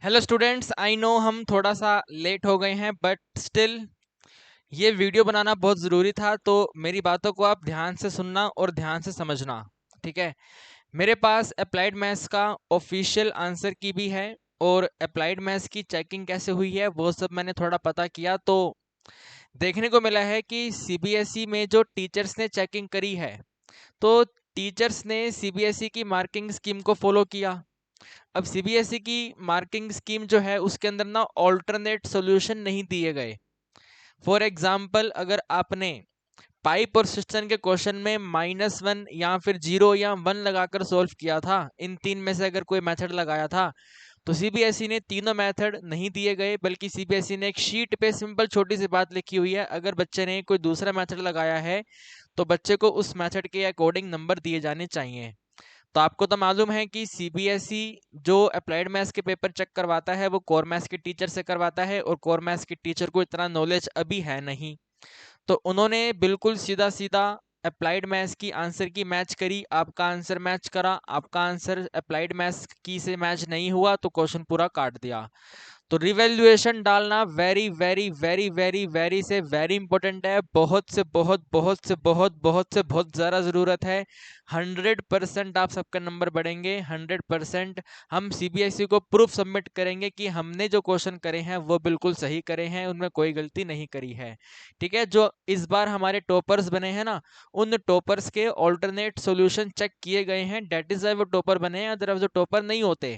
Hello students, I know हम थोड़ा सा लेट हो गए हैं बट स्टिल ये वीडियो बनाना बहुत ज़रूरी था। तो मेरी बातों को आप ध्यान से सुनना और ध्यान से समझना। ठीक है। मेरे पास अप्लाइड मैथ्स का ऑफिशियल आंसर की भी है और अप्लाइड मैथ्स की चेकिंग कैसे हुई है वो सब मैंने थोड़ा पता किया। तो देखने को मिला है कि सीबीएसई में जो टीचर्स ने चेकिंग करी है, तो टीचर्स ने सीबीएसई की मार्किंग स्कीम को फॉलो किया। अब सीबीएसई की मार्किंग स्कीम जो है उसके अंदर ना ऑल्टरनेट सॉल्यूशन नहीं दिए गए। फॉर एग्जाम्पल, अगर आपने पाइप और सिस्टम के क्वेश्चन में -1 या फिर 0 या 1 लगाकर सॉल्व किया था, इन तीन में से अगर कोई मेथड लगाया था, तो सीबीएसई ने तीनों मेथड नहीं दिए गए, बल्कि सीबीएसई ने एक शीट पे सिंपल छोटी सी बात लिखी हुई है, अगर बच्चे ने कोई दूसरा मेथड लगाया है तो बच्चे को उस मेथड के अकॉर्डिंग नंबर दिए जाने चाहिए। तो आपको तो मालूम है कि सीबीएसई जो अप्लाइड मैथ्स के पेपर चेक करवाता है वो कोर मैथ्स के टीचर से करवाता है, और कोर मैथ्स के टीचर को इतना नॉलेज अभी है नहीं। तो उन्होंने बिल्कुल सीधा सीधा अप्लाइड मैथ्स की आंसर की मैच करी, आपका आंसर मैच करा, आपका आंसर अप्लाइड मैथ्स की से मैच नहीं हुआ तो क्वेश्चन पूरा काट दिया। तो रिवैल्यूएशन डालना very very very very very से वेरी इंपॉर्टेंट है। बहुत से बहुत बहुत से बहुत बहुत से बहुत ज़्यादा ज़रूरत है। 100% आप सबका नंबर बढ़ेंगे, 100%। हम सीबीएसई को प्रूफ सबमिट करेंगे कि हमने जो क्वेश्चन करे हैं वो बिल्कुल सही करे हैं, उनमें कोई गलती नहीं करी है। ठीक है। जो इस बार हमारे टॉपर्स बने हैं ना, उन टॉपर्स के ऑल्टरनेट सॉल्यूशन चेक किए गए हैं, डेट इज वाई वो टॉपर बने हैं। अदरवाइज जो टॉपर नहीं होते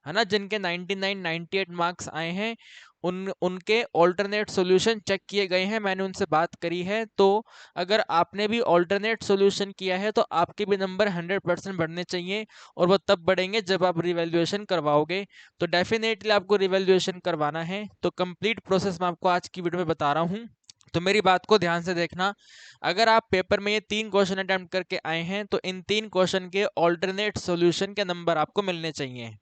है ना, जिनके 99 98 मार्क्स आए हैं, उनके ऑल्टरनेट सॉल्यूशन चेक किए गए हैं, मैंने उनसे बात करी है। तो अगर आपने भी ऑल्टरनेट सॉल्यूशन किया है तो आपके भी नंबर 100% बढ़ने चाहिए, और वो तब बढ़ेंगे जब आप रिवैल्यूएशन करवाओगे। तो डेफिनेटली आपको रिवैल्यूएशन करवाना है। तो कंप्लीट प्रोसेस मैं आपको आज की वीडियो में बता रहा हूँ, तो मेरी बात को ध्यान से देखना। अगर आप पेपर में ये 3 क्वेश्चन अटेम्प्ट करके आए हैं तो इन 3 क्वेश्चन के ऑल्टरनेट सॉल्यूशन के नंबर आपको मिलने चाहिए।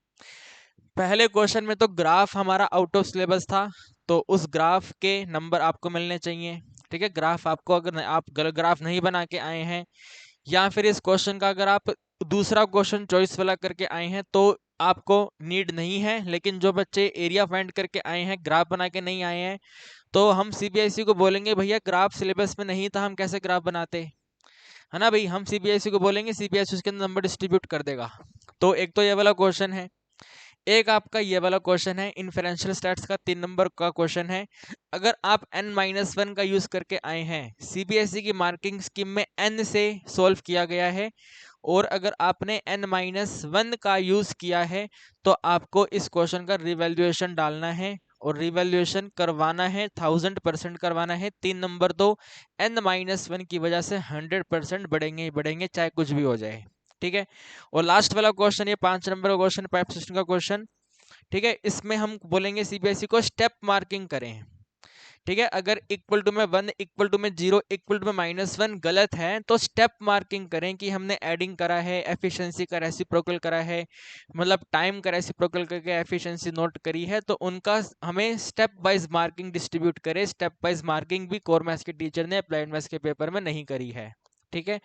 पहले क्वेश्चन में तो ग्राफ हमारा आउट ऑफ सिलेबस था, तो उस ग्राफ के नंबर आपको मिलने चाहिए। ठीक है। ग्राफ आपको, अगर आप ग्राफ नहीं बना के आए हैं, या फिर इस क्वेश्चन का अगर आप दूसरा क्वेश्चन चॉइस वाला करके आए हैं तो आपको नीड नहीं है। लेकिन जो बच्चे एरिया फाइंड करके आए हैं, ग्राफ बना के नहीं आए हैं, तो हम सीबीएसई को बोलेंगे भैया ग्राफ सिलेबस में नहीं था, हम कैसे ग्राफ बनाते, है ना भाई। हम सीबीएसई को बोलेंगे, सीबीएसई उसके अंदर नंबर डिस्ट्रीब्यूट कर देगा। तो एक तो ये वाला क्वेश्चन है। एक आपका ये वाला क्वेश्चन है, इन्फरेंशियल स्टैट्स का 3 नंबर का क्वेश्चन है। अगर आप n-1 का यूज करके आए हैं, सीबीएसई की मार्किंग स्कीम में n से सॉल्व किया गया है, और अगर आपने n-1 का यूज किया है तो आपको इस क्वेश्चन का रिवैल्यूएशन डालना है, और रिवैल्यूएशन करवाना है, 1000% करवाना है। 3 नंबर तो n-1 की वजह से 100% बढ़ेंगे ही बढ़ेंगे, चाहे कुछ भी हो जाए। ठीक है। और लास्ट वाला क्वेश्चन, ये 5 नंबर का क्वेश्चन, पाइप सिस्टम का क्वेश्चन। ठीक है। इसमें हम बोलेंगे सीबीएसई को स्टेप मार्किंग करें। ठीक है। अगर इक्वल टू में 1, इक्वल टू में 0, इक्वल टू में -1 गलत है तो स्टेप मार्किंग करें कि हमने एडिंग करा है, एफिशिएंसी का रेसिप्रोकल करा है, मतलब टाइम का रेसिप्रोकल करके एफिशिएंसी नोट करी है, तो उनका हमें स्टेप वाइज मार्किंग डिस्ट्रीब्यूट करें। स्टेप वाइज मार्किंग भी कोर मैथ्स के टीचर ने अप्लाइड मैथ्स के पेपर में नहीं करी है। ठीक है।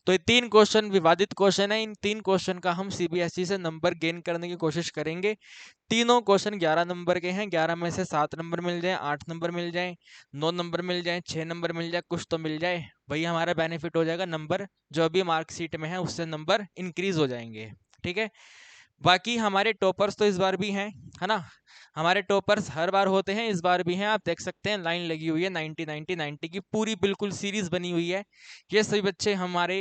तो ये 3 क्वेश्चन विवादित क्वेश्चन है। इन 3 क्वेश्चन का हम सीबीएसई से नंबर गेन करने की कोशिश करेंगे। तीनों क्वेश्चन 11 नंबर के हैं। 11 में से 7 नंबर मिल जाए, 8 नंबर मिल जाए, 9 नंबर मिल जाए, 6 नंबर मिल जाए, कुछ तो मिल जाए, वही हमारा बेनिफिट हो जाएगा। नंबर जो अभी मार्कशीट में है उससे नंबर इंक्रीज हो जाएंगे। ठीक है। बाकी हमारे टॉपर्स तो इस बार भी हैं, है ना। हमारे टॉपर्स हर बार होते हैं, इस बार भी हैं। आप देख सकते हैं लाइन लगी हुई है, 90 90 90 की पूरी बिल्कुल सीरीज बनी हुई है। ये सभी बच्चे हमारे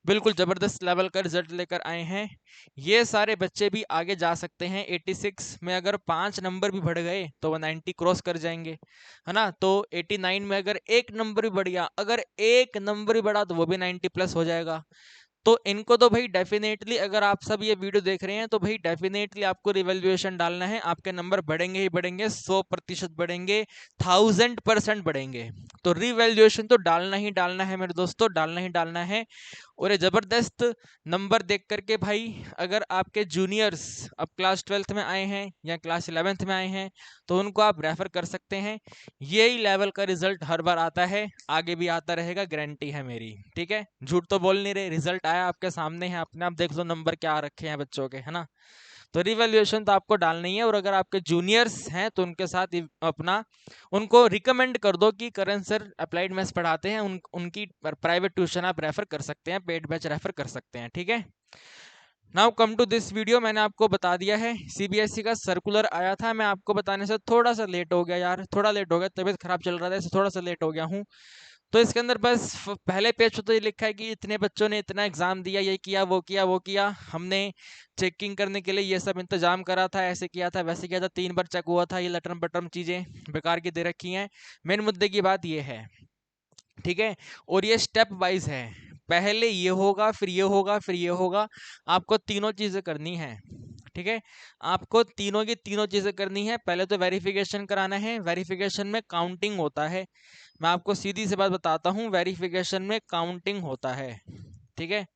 बिल्कुल जबरदस्त लेवल का रिजल्ट लेकर आए हैं। ये सारे बच्चे भी आगे जा सकते हैं। 86 में अगर 5 नंबर भी बढ़ गए तो वो 90 क्रॉस कर जाएंगे, है ना। तो 89 में अगर 1 नंबर भी बढ़ गया, अगर 1 नंबर भी बढ़ा तो वो भी 90 प्लस हो जाएगा। तो इनको तो भाई डेफिनेटली, अगर आप सब ये वीडियो देख रहे हैं तो भाई डेफिनेटली आपको रिवैल्यूएशन डालना है। आपके नंबर बढ़ेंगे ही बढ़ेंगे, 100% बढ़ेंगे, 1000% बढ़ेंगे। तो रिवैल्यूएशन तो डालना ही डालना है मेरे दोस्तों, डालना ही डालना है। और ये जबरदस्त नंबर देख करके भाई, अगर आपके जूनियर्स अब क्लास 12th में आए हैं या क्लास 11th में आए हैं तो उनको आप रेफर कर सकते हैं। यही लेवल का रिजल्ट हर बार आता है, आगे भी आता रहेगा, गारंटी है मेरी। ठीक है। झूठ तो बोल नहीं रहे, रिजल्ट आया आपके सामने है, अपने आप देख लो नंबर क्या रखे हैं बच्चों के, है ना। तो रिवैल्यूएशन तो आपको डालना ही है। और अगर आपके जूनियर्स हैं तो उनके साथ अपना उनको रिकमेंड कर दो कि करण सर अप्लाइड मैथ्स पढ़ाते हैं, उनकी प्राइवेट ट्यूशन आप रेफर कर सकते हैं, पेड बैच रेफर कर सकते हैं, ठीक है। Now come to this video. मैंने आपको बता दिया है सीबीएसई का सर्कुलर आया था, मैं आपको बताने से थोड़ा सा लेट हो गया यार, थोड़ा लेट हो गया, तबीयत खराब चल रहा था, इससे थोड़ा सा लेट हो गया हूँ। तो इसके अंदर बस पहले पेज पे तो ये लिखा है कि इतने बच्चों ने इतना एग्जाम दिया, ये किया वो किया वो किया, हमने चेकिंग करने के लिए ये सब इंतजाम करा था, ऐसे किया था वैसे किया था, 3 बार चेक हुआ था, ये लटरम पटरम चीजें बेकार की दे रखी हैं। मेन मुद्दे की बात ये है, ठीक है। और ये स्टेप वाइज है, पहले ये होगा फिर ये होगा फिर ये होगा, आपको तीनों चीजें करनी है, ठीक है। आपको तीनों की तीनों चीजें करनी है। पहले तो वेरिफिकेशन कराना है, वेरिफिकेशन में काउंटिंग होता है, मैं आपको सीधी सी बात बताता हूँ, वेरिफिकेशन में काउंटिंग होता है, ठीक है।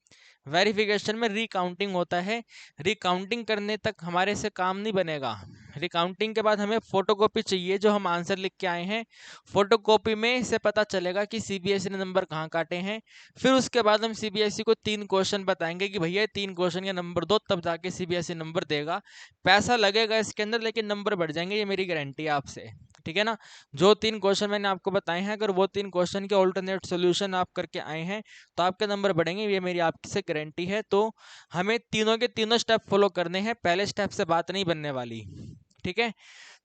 वेरिफिकेशन में रिकाउंटिंग होता है, रिकाउंटिंग करने तक हमारे से काम नहीं बनेगा। रिकाउंटिंग के बाद हमें फोटोकॉपी चाहिए जो हम आंसर लिख के आए हैं, फोटोकॉपी में से पता चलेगा कि सीबीएसई ने नंबर कहाँ काटे हैं। फिर उसके बाद हम सीबीएसई को 3 क्वेश्चन बताएंगे कि भैया 3 क्वेश्चन का नंबर दो, तब जाके सीबीएसई नंबर देगा। पैसा लगेगा इसके अंदर, लेकिन नंबर बढ़ जाएंगे, ये मेरी गारंटी है आपसे, ठीक है ना। जो 3 क्वेश्चन मैंने आपको बताए हैं, अगर वो 3 क्वेश्चन के ऑल्टरनेट सोल्यूशन आप करके आए हैं तो आपके नंबर बढ़ेंगे, ये मेरी आपसे गारंटी है। तो हमें तीनों के तीनों स्टेप फॉलो करने हैं, पहले स्टेप से बात नहीं बनने वाली, ठीक है।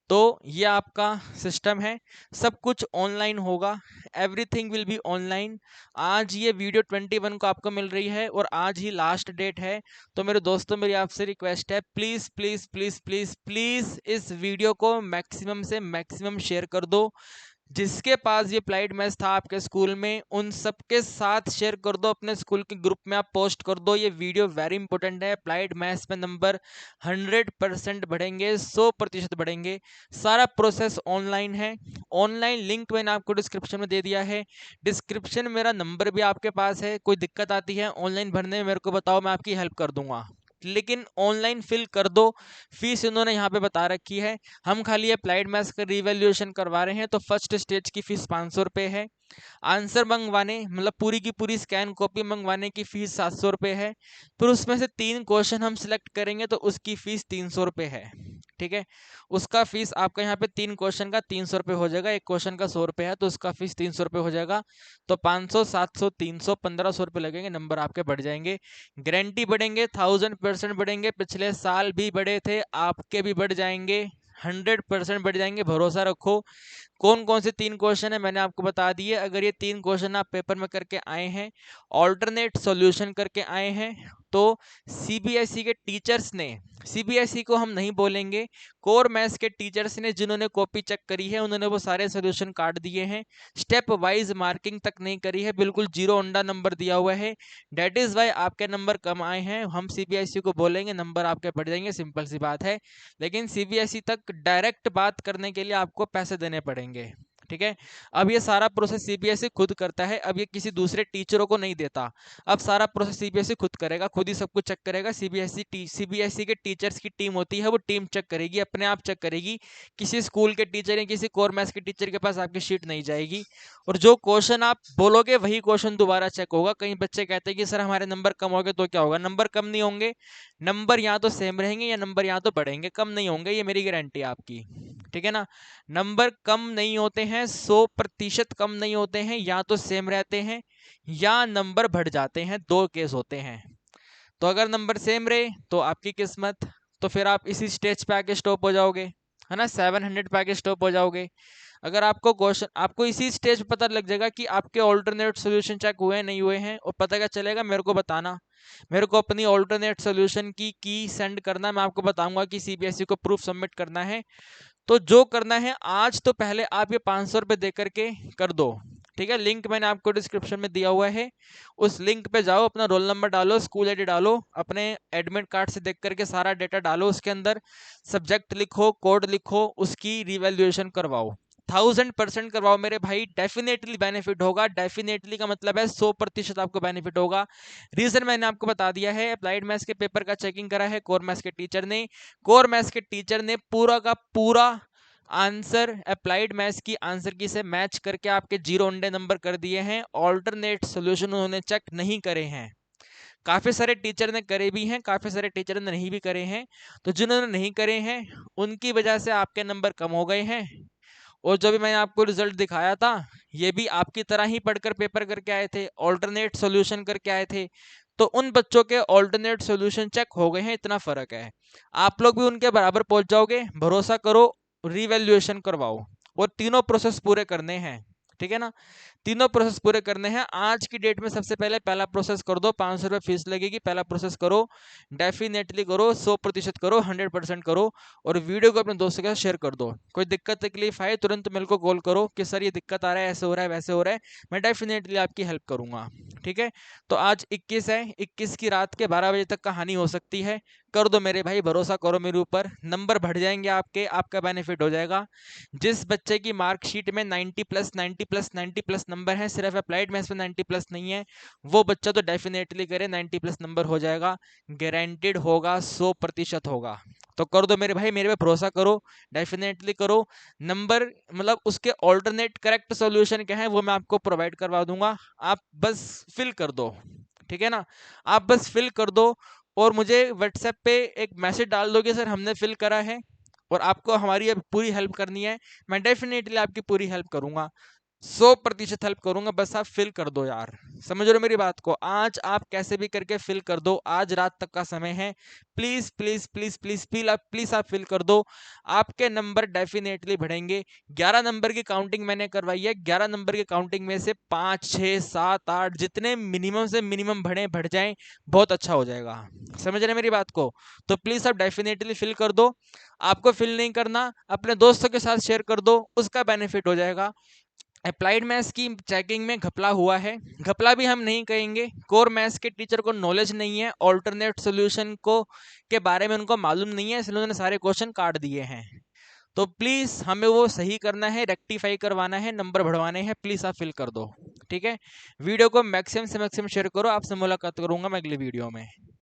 तो ये आपका सिस्टम है, सब कुछ ऑनलाइन होगा, एवरीथिंग विल बी ऑनलाइन। आज ये वीडियो 21 को आपको मिल रही है और आज ही लास्ट डेट है। तो मेरे दोस्तों, मेरी आपसे रिक्वेस्ट है, please please please please please इस वीडियो को मैक्सिमम से मैक्सिमम शेयर कर दो। जिसके पास ये अप्लाइड मैथ्स था आपके स्कूल में, उन सबके साथ शेयर कर दो, अपने स्कूल के ग्रुप में आप पोस्ट कर दो। ये वीडियो वेरी इंपॉर्टेंट है, अप्लाइड मैथ्स में नंबर 100% बढ़ेंगे, 100% बढ़ेंगे। सारा प्रोसेस ऑनलाइन है, ऑनलाइन लिंक मैंने आपको डिस्क्रिप्शन में दे दिया है, डिस्क्रिप्शन में मेरा नंबर भी आपके पास है। कोई दिक्कत आती है ऑनलाइन भरने में मेरे को बताओ, मैं आपकी हेल्प कर दूंगा, लेकिन ऑनलाइन फिल कर दो। फीस इन्होंने यहाँ पे बता रखी है, हम खाली अप्लाइड मैथ्स का रिवैल्यूएशन करवा रहे हैं, तो फर्स्ट स्टेज की फीस 500 रुपये है। आंसर मंगवाने मतलब पूरी की पूरी स्कैन कॉपी मंगवाने की फीस 700 रुपये है। फिर उसमें से 3 क्वेश्चन हम सिलेक्ट करेंगे तो उसकी फीस 300 रुपये है, ठीक है। उसका फीस आपका यहाँ पे 3 क्वेश्चन का 300 रुपये हो जाएगा, एक क्वेश्चन का 100 रुपये है, तो उसका फीस 300 रुपये हो जाएगा। तो 500 700 300 1500 रुपये लगेंगे, नंबर आपके बढ़ जाएंगे, गारंटी बढ़ेंगे, 1000% बढ़ेंगे। पिछले साल भी बढ़े थे, आपके भी बढ़ जाएंगे, 100% बढ़ जाएंगे, भरोसा रखो। कौन कौन से 3 क्वेश्चन है मैंने आपको बता दिए। अगर ये 3 क्वेश्चन आप पेपर में करके आए हैं, ऑल्टरनेट सॉल्यूशन करके आए हैं, तो सीबीएसई के टीचर्स ने, सीबीएसई को हम नहीं बोलेंगे, कोर मैथ्स के टीचर्स ने जिन्होंने कॉपी चेक करी है, उन्होंने वो सारे सॉल्यूशन काट दिए हैं, स्टेप वाइज मार्किंग तक नहीं करी है, बिल्कुल जीरो अंडा नंबर दिया हुआ है। डेट इज वाई आपके नंबर कम आए हैं, हम सीबीएसई को बोलेंगे नंबर आपके बढ़ जाएंगे, सिंपल सी बात है। लेकिन सीबीएसई तक डायरेक्ट बात करने के लिए आपको पैसे देने पड़ेंगे, ठीक है। अब ये सारा प्रोसेस सीबीएसई खुद करता है, अब ये किसी दूसरे टीचरों को नहीं देता। अब सारा प्रोसेस सीबीएसई खुद करेगा, खुद ही सब कुछ चेक करेगा। सीबीएसई के टीचर्स की टीम होती है, वो टीम चेक करेगी, अपने आप चेक करेगी। किसी स्कूल के टीचर या किसी कोर मैथ्स के टीचर के पास आपकी शीट नहीं जाएगी, और जो क्वेश्चन आप बोलोगे वही क्वेश्चन दोबारा चेक होगा। कई बच्चे कहते हैं कि सर हमारे नंबर कम हो गए, तो क्या होगा? नंबर कम नहीं होंगे, नंबर या तो सेम रहेंगे या नंबर या तो बढ़ेंगे, कम नहीं होंगे, ये मेरी गारंटी है आपकी, ठीक है ना। नंबर कम नहीं होते हैं, 100% कम नहीं होते हैं, या तो सेम रहते हैं या नंबर बढ़ जाते हैं, 2 केस होते हैं। तो अगर नंबर सेम रहे तो आपकी किस्मत, तो फिर आप इसी स्टेज पे आके स्टॉप हो जाओगे, है ना, 700 पे आके स्टॉप हो जाओगे। अगर आपको क्वेश्चन, आपको इसी स्टेज पे पता लग जाएगा कि आपके ऑल्टरनेट सोल्यूशन चेक हुए हैं नहीं हुए हैं, और पता क्या चलेगा, मेरे को बताना, मेरे को अपनी ऑल्टरनेट सोल्यूशन की सेंड करना, मैं आपको बताऊंगा कि सीबीएसई को प्रूफ सबमिट करना है। तो जो करना है आज, तो पहले आप ये 500 रुपये दे करके कर दो, ठीक है। लिंक मैंने आपको डिस्क्रिप्शन में दिया हुआ है, उस लिंक पे जाओ, अपना रोल नंबर डालो, स्कूल आईडी डालो, अपने एडमिट कार्ड से देख करके सारा डेटा डालो, उसके अंदर सब्जेक्ट लिखो, कोड लिखो, उसकी रिवैल्यूएशन करवाओ, 1000% करवाओ मेरे भाई, डेफिनेटली बेनिफिट होगा। डेफिनेटली का मतलब है 100% आपको बेनिफिट होगा। रीजन मैंने आपको बता दिया है, अप्लाइड मैथ्स के पेपर का चेकिंग करा है कोर मैथ्स के टीचर ने, कोर मैथ्स के टीचर ने पूरा का पूरा आंसर अप्लाइड मैथ्स की आंसर की से मैच करके आपके जीरो अंडे नंबर कर दिए हैं। ऑल्टरनेट सोल्यूशन उन्होंने चेक नहीं करे हैं, काफ़ी सारे टीचर ने करे भी हैं, काफ़ी सारे टीचर ने नहीं भी करे हैं। तो जिन्होंने नहीं करे हैं उनकी वजह से आपके नंबर कम हो गए हैं। और जो भी मैंने आपको रिजल्ट दिखाया था ये भी आपकी तरह ही पढ़कर पेपर करके आए थे, ऑल्टरनेट सॉल्यूशन करके आए थे। तो उन बच्चों के ऑल्टरनेट सॉल्यूशन चेक हो गए हैं, इतना फर्क है। आप लोग भी उनके बराबर पहुंच जाओगे, भरोसा करो, रिवैल्यूएशन करवाओ। और तीनों प्रोसेस पूरे करने हैं, ठीक है ना। तीनों प्रोसेस पूरे करने हैं आज की डेट में। सबसे पहले पहला प्रोसेस कर दो, 500 रुपये फीस लगेगी, पहला प्रोसेस करो, डेफिनेटली करो, 100% करो, 100% करो। और वीडियो को अपने दोस्तों के साथ शेयर कर दो। कोई दिक्कत तकलीफ आए तुरंत मेरे को कॉल करो कि सर ये दिक्कत आ रहा है, ऐसे हो रहा है, वैसे हो रहा है, मैं डेफिनेटली आपकी हेल्प करूंगा, ठीक है। तो आज 21 है, 21 की रात के 12 बजे तक कहानी हो सकती है। कर दो मेरे भाई, भरोसा करो मेरे ऊपर, नंबर बढ़ जाएंगे आपके, आपका बेनिफिट हो जाएगा। जिस बच्चे की मार्कशीट में 90 प्लस 90 प्लस 90 प्लस नंबर है, सिर्फ अप्लाइड मैथ्स में 90 प्लस नहीं है, वो बच्चा तो डेफिनेटली करे 90 प्लस नंबर हो जाएगा, गारंटेड होगा, 100% होगा। तो कर दो मेरे भाई, मेरे पे भरोसा करो, डेफिनेटली करो। नंबर मतलब उसके ऑल्टरनेट करेक्ट सॉल्यूशन क्या है वो मैं आपको प्रोवाइड करवा दूंगा, आप बस फिल कर दो, ठीक है ना। आप बस फिल कर दो और मुझे व्हाट्सएप पे एक मैसेज डाल दो कि सर हमने फिल करा है और आपको हमारी अब पूरी हेल्प करनी है। मैं डेफिनेटली आपकी पूरी हेल्प करूंगा, 100% हेल्प करूंगा, बस आप फिल कर दो यार। समझ रहे हो मेरी बात को, आज आप कैसे भी करके फिल कर दो, आज रात तक का समय है। Please please please please please आप फिल कर दो, आपके नंबर डेफिनेटली बढ़ेंगे। 11 नंबर की काउंटिंग मैंने करवाई है, 11 नंबर की काउंटिंग में से 5 6 7 8 जितने मिनिमम से मिनिमम बढ़ जाएं, बहुत अच्छा हो जाएगा। समझ रहे मेरी बात को, तो प्लीज आप डेफिनेटली फिल कर दो। आपको फिल नहीं करना, अपने दोस्तों के साथ शेयर कर दो, उसका बेनिफिट हो जाएगा। अप्लाइड मैथ्स की चेकिंग में घपला हुआ है, घपला भी हम नहीं कहेंगे, कोर मैथ्स के टीचर को नॉलेज नहीं है, ऑल्टरनेट सॉल्यूशन को के बारे में उनको मालूम नहीं है, इसलिए उन्होंने सारे क्वेश्चन काट दिए हैं। तो प्लीज हमें वो सही करना है, रेक्टिफाई करवाना है, नंबर बढ़वाने हैं, प्लीज आप फिल कर दो, ठीक है। वीडियो को मैक्सिमम से मैक्सिमम शेयर करो। आपसे मुलाकात करूंगा मैं अगली वीडियो में।